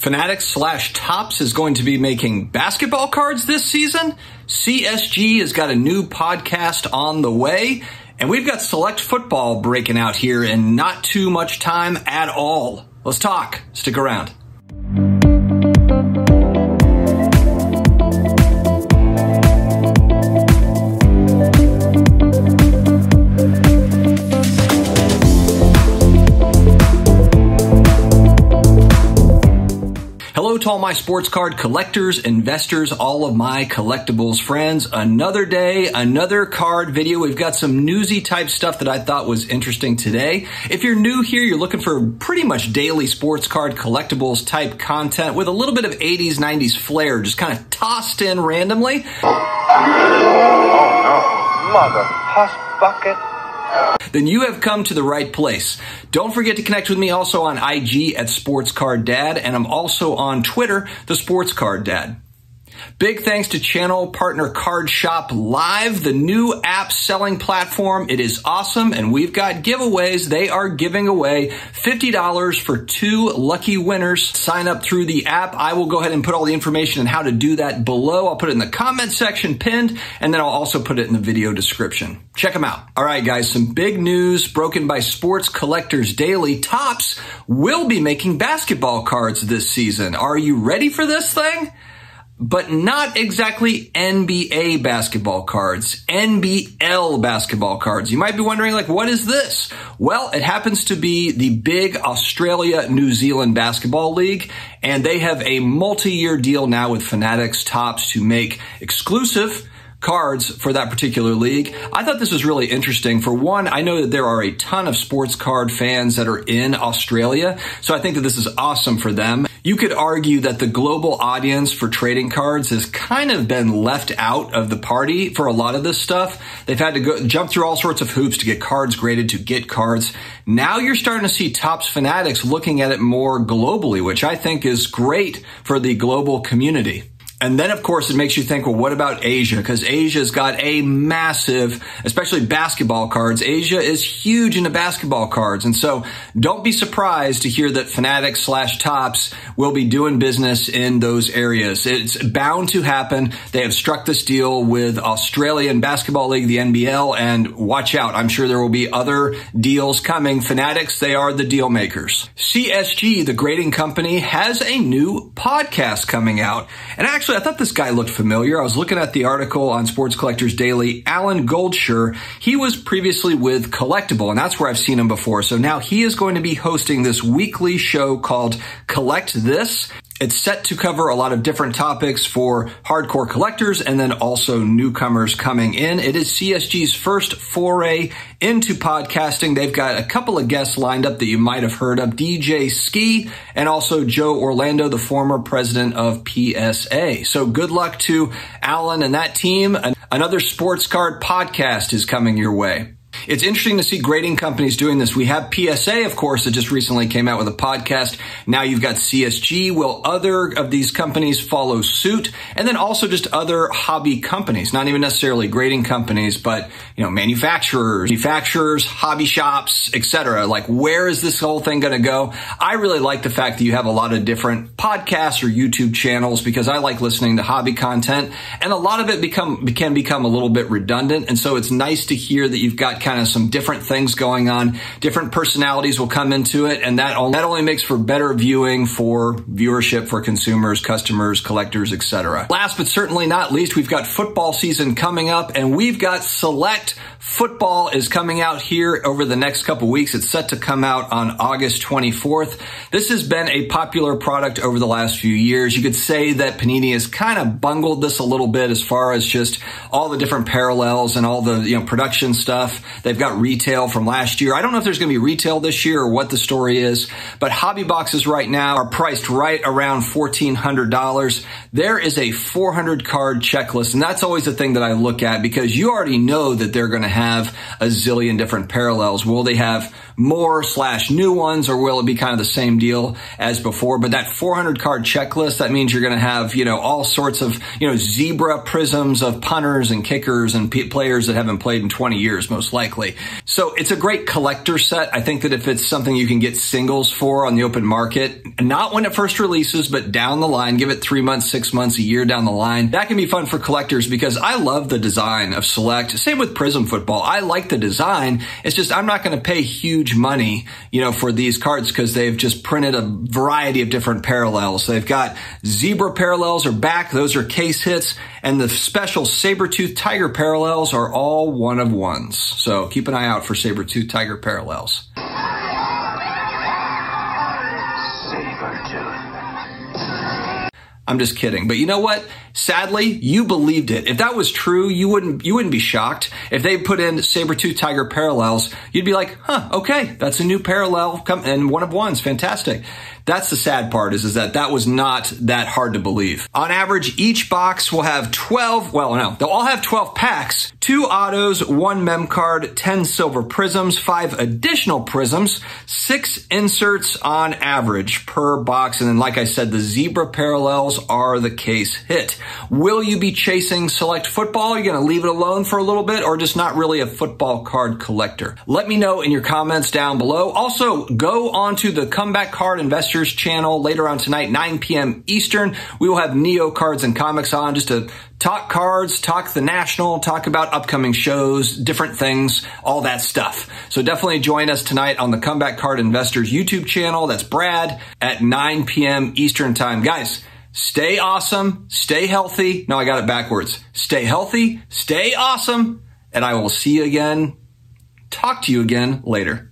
Fanatics/Topps is going to be making basketball cards this season. CSG has got a new podcast on the way. And we've got select football breaking out here in not too much time at all. Let's talk. Stick around. Hello to all my sports card collectors, investors, all of my collectibles friends. Another day, another card video. We've got some newsy type stuff that I thought was interesting today. If you're new here, you're looking for pretty much daily sports card collectibles type content with a little bit of 80s, 90s flair, just kind of tossed in randomly. Oh no, mother hush bucket. Then you have come to the right place. Don't forget to connect with me also on IG at SportsCardDad, and I'm also on Twitter, the SportsCardDad. Big thanks to channel partner Card Shop Live, the new app selling platform. It is awesome, and we've got giveaways. They are giving away $50 for 2 lucky winners. Sign up through the app. I will go ahead and put all the information on how to do that below. I'll put it in the comment section pinned, and then I'll also put it in the video description. Check them out. All right, guys, some big news broken by Sports Collectors Daily. Topps will be making basketball cards this season. Are you ready for this thing? But not exactly NBA basketball cards, NBL basketball cards. You might be wondering, like, what is this? Well, it happens to be the big Australia-New Zealand Basketball League, and they have a multi-year deal now with Fanatics Topps to make exclusive cards for that particular league. I thought this was really interesting. For one, I know that there are a ton of sports card fans that are in Australia, so I think that this is awesome for them. You could argue that the global audience for trading cards has kind of been left out of the party for a lot of this stuff. They've had to jump through all sorts of hoops to get cards graded, to get cards. Now you're starting to see Topps Fanatics looking at it more globally, which I think is great for the global community. And then, of course, it makes you think, well, what about Asia? Because Asia's got a massive, especially basketball cards. Asia is huge into basketball cards. And so don't be surprised to hear that Fanatics/Topps will be doing business in those areas. It's bound to happen. They have struck this deal with Australian Basketball League, the NBL, and watch out. I'm sure there will be other deals coming. Fanatics, they are the deal makers. CSG, the grading company, has a new podcast coming out. And actually, I thought this guy looked familiar. I was looking at the article on Sports Collectors Daily. Alan Goldshire, he was previously with Collectible, and that's where I've seen him before. So now he is going to be hosting this weekly show called Collect This. It's set to cover a lot of different topics for hardcore collectors and then also newcomers coming in. It is CSG's first foray into podcasting. They've got a couple of guests lined up that you might have heard of, DJ Ski and also Joe Orlando, the former president of PSA. So good luck to Alan and that team. Another sports card podcast is coming your way. It's interesting to see grading companies doing this. We have PSA, of course, that just recently came out with a podcast. Now you've got CSG. Will other of these companies follow suit? And then also just other hobby companies, not even necessarily grading companies, but, manufacturers, hobby shops, etc. Like, where is this whole thing going to go? I really like the fact that you have a lot of different podcasts or YouTube channels because I like listening to hobby content, and a lot of it can become a little bit redundant. And so it's nice to hear that you've got kind of some different things going on. Different personalities will come into it, and that only makes for better viewing, for viewership, for consumers, customers, collectors, etc. Last but certainly not least, we've got football season coming up, and we've got select football is coming out here over the next couple weeks. It's set to come out on August 24th. This has been a popular product over the last few years. You could say that Panini has kind of bungled this a little bit as far as just all the different parallels and all the production stuff. They've got retail from last year. I don't know if there's going to be retail this year or what the story is, but hobby boxes right now are priced right around $1,400. There is a 400 card checklist, and that's always the thing that I look at because you already know that they're going to have a zillion different parallels. Will they have more/new ones, or will it be kind of the same deal as before? But that 400 card checklist, that means you're going to have, all sorts of, zebra prisms of punters and kickers and players that haven't played in 20 years, most likely. So it's a great collector set. I think that if it's something you can get singles for on the open market, not when it first releases, but down the line, give it 3 months, 6 months, a year down the line, that can be fun for collectors because I love the design of Select. Same with Prism Football. I like the design. It's just I'm not going to pay huge money, for these cards because they've just printed a variety of different parallels. They've got zebra parallels are back. Those are case hits. And the special saber-tooth tiger parallels are all one of ones. So keep an eye out for saber-tooth tiger parallels. I'm just kidding. But you know what? Sadly, you believed it. If that was true, you wouldn't be shocked. If they put in saber-tooth tiger parallels, you'd be like, okay, that's a new parallel and one of ones. Fantastic. That's the sad part is that was not that hard to believe. On average, each box will have they'll all have 12 packs, 2 autos, 1 mem card, 10 silver prisms, 5 additional prisms, 6 inserts on average per box. And then, like I said, the zebra parallels are the case hit. Will you be chasing Select Football? Are you going to leave it alone for a little bit or just not really a football card collector? Let me know in your comments down below. Also, go onto the Comeback Card Investors channel later on tonight, 9 p.m. Eastern. We will have Neo Cards and Comics on just to talk cards, talk the National, talk about upcoming shows, different things, all that stuff. So definitely join us tonight on the Comeback Card Investors YouTube channel. That's Brad at 9 p.m. Eastern time. Guys, stay awesome, stay healthy. No, I got it backwards. Stay healthy, stay awesome, and I will see you again, talk to you again later.